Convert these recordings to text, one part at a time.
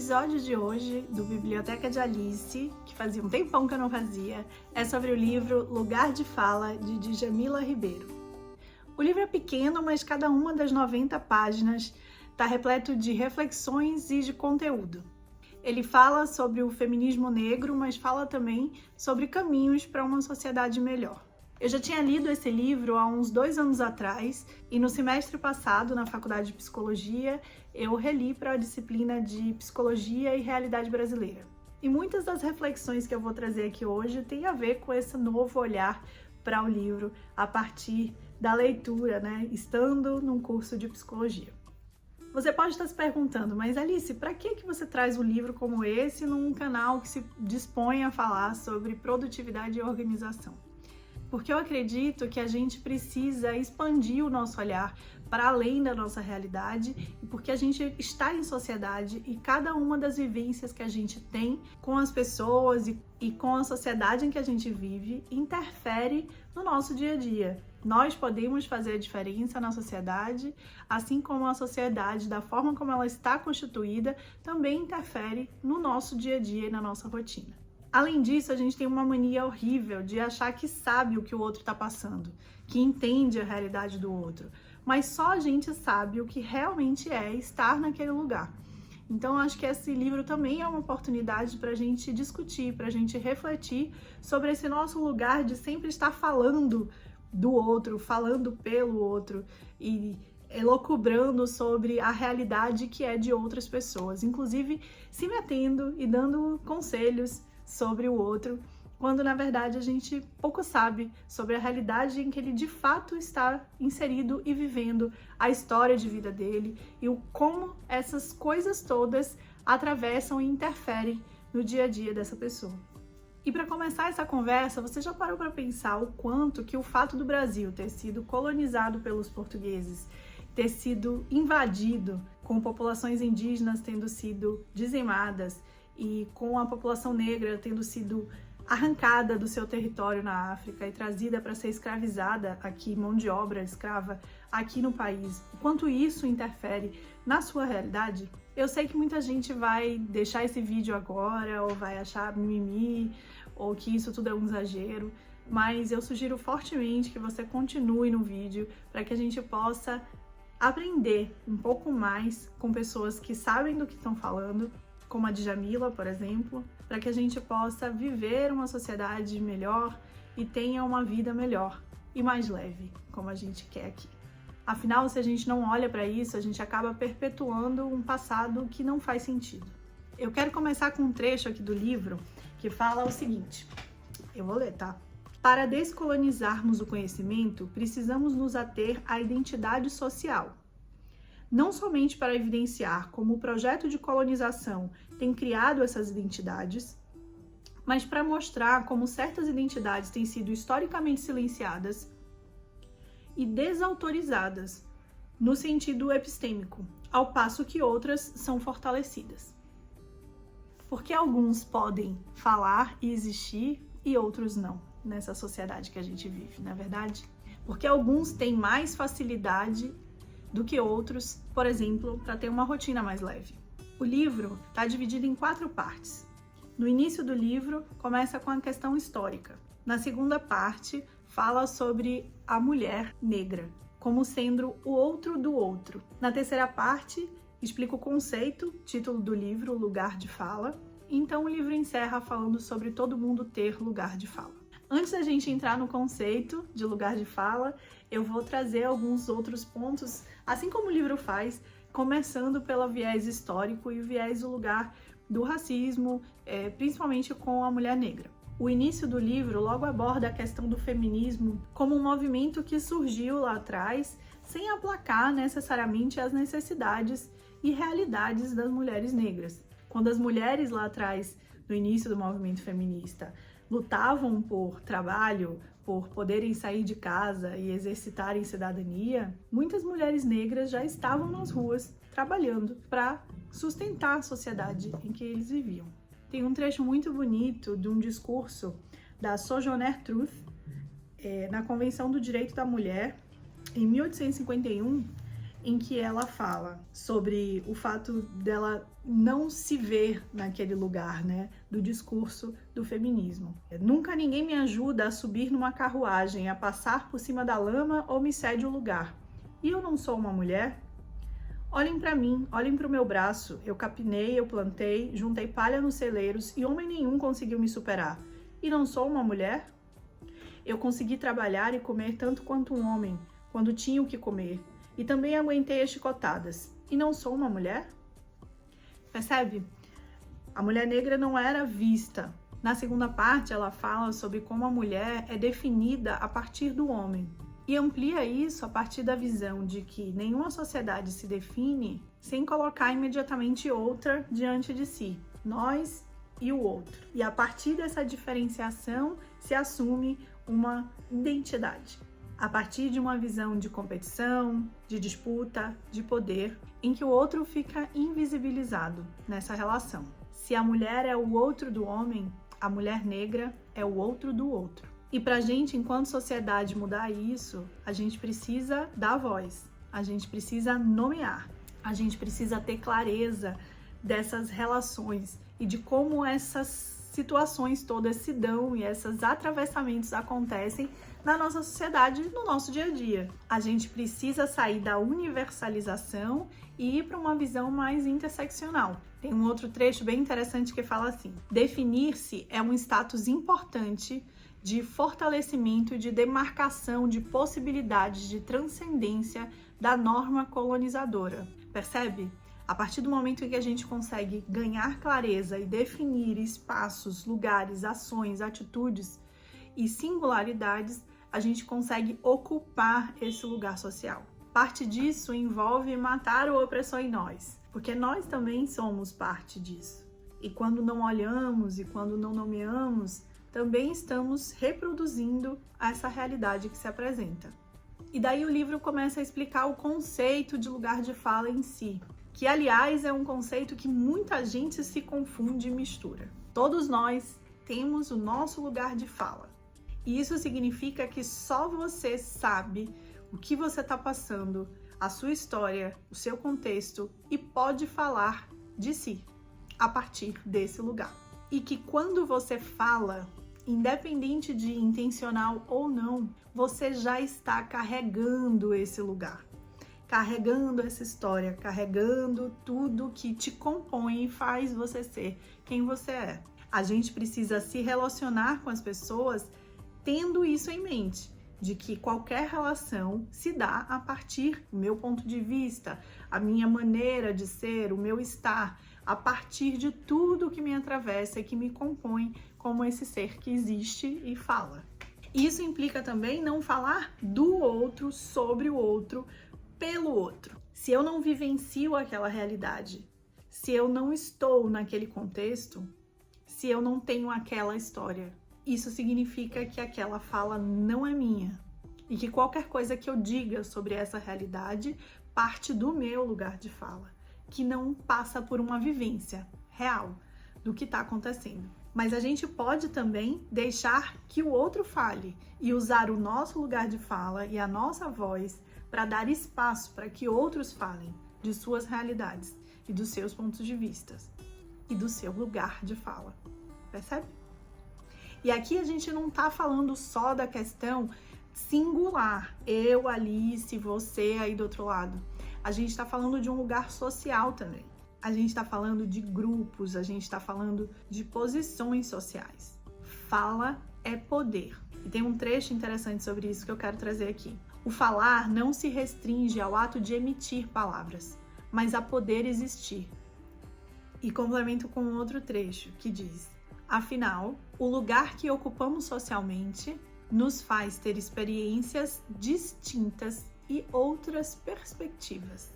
episódio de hoje do Biblioteca de Alice, que fazia um tempão que eu não fazia, é sobre o livro Lugar de Fala, de Djamila Ribeiro. O livro é pequeno, mas cada uma das 90 páginas está repleto de reflexões e de conteúdo. Ele fala sobre o feminismo negro, mas fala também sobre caminhos para uma sociedade melhor. Eu já tinha lido esse livro há uns 2 anos atrás e no semestre passado, na Faculdade de Psicologia, eu reli para a disciplina de Psicologia e Realidade Brasileira. E muitas das reflexões que eu vou trazer aqui hoje têm a ver com esse novo olhar para o livro a partir da leitura, estando num curso de Psicologia. Você pode estar se perguntando, mas Alice, para que você traz um livro como esse num canal que se dispõe a falar sobre produtividade e organização? Porque eu acredito que a gente precisa expandir o nosso olhar para além da nossa realidade e porque a gente está em sociedade e cada uma das vivências que a gente tem com as pessoas e com a sociedade em que a gente vive interfere no nosso dia a dia. Nós podemos fazer a diferença na sociedade, assim como a sociedade, da forma como ela está constituída, também interfere no nosso dia a dia e na nossa rotina. Além disso, a gente tem uma mania horrível de achar que sabe o que o outro está passando, que entende a realidade do outro, mas só a gente sabe o que realmente é estar naquele lugar. Então, acho que esse livro também é uma oportunidade para a gente discutir, para a gente refletir sobre esse nosso lugar de sempre estar falando do outro, falando pelo outro e elucubrando sobre a realidade que é de outras pessoas, inclusive se metendo e dando conselhos sobre o outro, quando na verdade a gente pouco sabe sobre a realidade em que ele de fato está inserido e vivendo a história de vida dele e o como essas coisas todas atravessam e interferem no dia a dia dessa pessoa. E para começar essa conversa, você já parou para pensar o quanto que o fato do Brasil ter sido colonizado pelos portugueses, ter sido invadido, com populações indígenas tendo sido dizimadas e com a população negra tendo sido arrancada do seu território na África e trazida para ser escravizada aqui, mão de obra escrava aqui no país, o quanto isso interfere na sua realidade? Eu sei que muita gente vai deixar esse vídeo agora ou vai achar mimimi ou que isso tudo é um exagero, mas eu sugiro fortemente que você continue no vídeo para que a gente possa aprender um pouco mais com pessoas que sabem do que estão falando, como a Djamila, por exemplo, para que a gente possa viver uma sociedade melhor e tenha uma vida melhor e mais leve, como a gente quer aqui. Afinal, se a gente não olha para isso, a gente acaba perpetuando um passado que não faz sentido. Eu quero começar com um trecho aqui do livro que fala o seguinte, eu vou ler, tá? Para descolonizarmos o conhecimento, precisamos nos ater à identidade social. Não somente para evidenciar como o projeto de colonização tem criado essas identidades, mas para mostrar como certas identidades têm sido historicamente silenciadas e desautorizadas no sentido epistêmico, ao passo que outras são fortalecidas. Porque alguns podem falar e existir e outros não, nessa sociedade que a gente vive, não é verdade? Porque alguns têm mais facilidade do que outros, por exemplo, para ter uma rotina mais leve. O livro está dividido em 4 partes. No início do livro, começa com a questão histórica. Na segunda parte, fala sobre a mulher negra, como sendo o outro do outro. Na terceira parte, explica o conceito, título do livro, Lugar de Fala. Então o livro encerra falando sobre todo mundo ter lugar de fala. Antes da gente entrar no conceito de lugar de fala, eu vou trazer alguns outros pontos, assim como o livro faz, começando pelo viés histórico e o viés do lugar do racismo, principalmente com a mulher negra. O início do livro logo aborda a questão do feminismo como um movimento que surgiu lá atrás, sem aplacar necessariamente as necessidades e realidades das mulheres negras. Quando as mulheres lá atrás, no início do movimento feminista, lutavam por trabalho, por poderem sair de casa e exercitarem cidadania, muitas mulheres negras já estavam nas ruas trabalhando para sustentar a sociedade em que eles viviam. Tem um trecho muito bonito de um discurso da Sojourner Truth na Convenção do Direito da Mulher, em 1851, em que ela fala sobre o fato dela não se ver naquele lugar, né, do discurso do feminismo. Nunca ninguém me ajuda a subir numa carruagem, a passar por cima da lama ou me cede o lugar. E eu não sou uma mulher? Olhem para mim, olhem para o meu braço. Eu capinei, eu plantei, juntei palha nos celeiros e homem nenhum conseguiu me superar. E não sou uma mulher? Eu consegui trabalhar e comer tanto quanto um homem, quando tinha o que comer. E também aguentei as chicotadas. E não sou uma mulher? Percebe? A mulher negra não era vista. Na segunda parte, ela fala sobre como a mulher é definida a partir do homem. E amplia isso a partir da visão de que nenhuma sociedade se define sem colocar imediatamente outra diante de si. Nós e o outro. E a partir dessa diferenciação se assume uma identidade. A partir de uma visão de competição, de disputa, de poder, em que o outro fica invisibilizado nessa relação. Se a mulher é o outro do homem, a mulher negra é o outro do outro. E pra gente, enquanto sociedade, mudar isso, a gente precisa dar voz, a gente precisa nomear, a gente precisa ter clareza dessas relações e de como essas situações todas se dão e esses atravessamentos acontecem na nossa sociedade, no nosso dia a dia. A gente precisa sair da universalização e ir para uma visão mais interseccional. Tem um outro trecho bem interessante que fala assim: definir-se é um status importante de fortalecimento, de demarcação, de possibilidades de transcendência da norma colonizadora. Percebe? A partir do momento em que a gente consegue ganhar clareza e definir espaços, lugares, ações, atitudes e singularidades, a gente consegue ocupar esse lugar social. Parte disso envolve matar o opressor em nós, porque nós também somos parte disso. E quando não olhamos e quando não nomeamos, também estamos reproduzindo essa realidade que se apresenta. E daí o livro começa a explicar o conceito de lugar de fala em si, que, aliás, é um conceito que muita gente se confunde e mistura. Todos nós temos o nosso lugar de fala. E isso significa que só você sabe o que você está passando, a sua história, o seu contexto, e pode falar de si a partir desse lugar. E que quando você fala, independente de intencional ou não, você já está carregando esse lugar, carregando essa história, carregando tudo que te compõe e faz você ser quem você é. A gente precisa se relacionar com as pessoas tendo isso em mente, de que qualquer relação se dá a partir do meu ponto de vista, a minha maneira de ser, o meu estar, a partir de tudo que me atravessa e que me compõe como esse ser que existe e fala. Isso implica também não falar do outro, sobre o outro, pelo outro. Se eu não vivencio aquela realidade, se eu não estou naquele contexto, se eu não tenho aquela história, isso significa que aquela fala não é minha e que qualquer coisa que eu diga sobre essa realidade parte do meu lugar de fala, que não passa por uma vivência real do que está acontecendo. Mas a gente pode também deixar que o outro fale e usar o nosso lugar de fala e a nossa voz para dar espaço para que outros falem de suas realidades e dos seus pontos de vista e do seu lugar de fala. Percebe? E aqui a gente não está falando só da questão singular, eu, Alice, você aí do outro lado. A gente está falando de um lugar social também. A gente está falando de grupos, a gente está falando de posições sociais. Fala é poder. E tem um trecho interessante sobre isso que eu quero trazer aqui. O falar não se restringe ao ato de emitir palavras, mas a poder existir. E complemento com um outro trecho que diz: afinal, o lugar que ocupamos socialmente nos faz ter experiências distintas e outras perspectivas.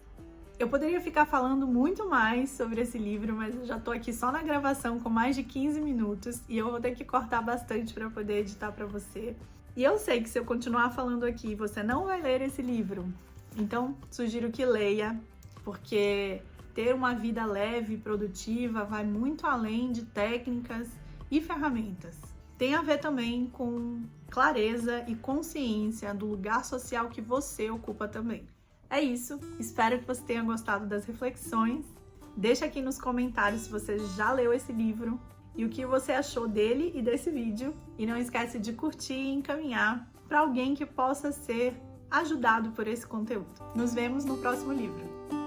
Eu poderia ficar falando muito mais sobre esse livro, mas eu já tô aqui só na gravação com mais de 15 minutos e eu vou ter que cortar bastante para poder editar para você. E eu sei que se eu continuar falando aqui, você não vai ler esse livro. Então, sugiro que leia, porque ter uma vida leve e produtiva vai muito além de técnicas e ferramentas. Tem a ver também com clareza e consciência do lugar social que você ocupa também. É isso, espero que você tenha gostado das reflexões. Deixa aqui nos comentários se você já leu esse livro e o que você achou dele e desse vídeo. E não esquece de curtir e encaminhar para alguém que possa ser ajudado por esse conteúdo. Nos vemos no próximo livro.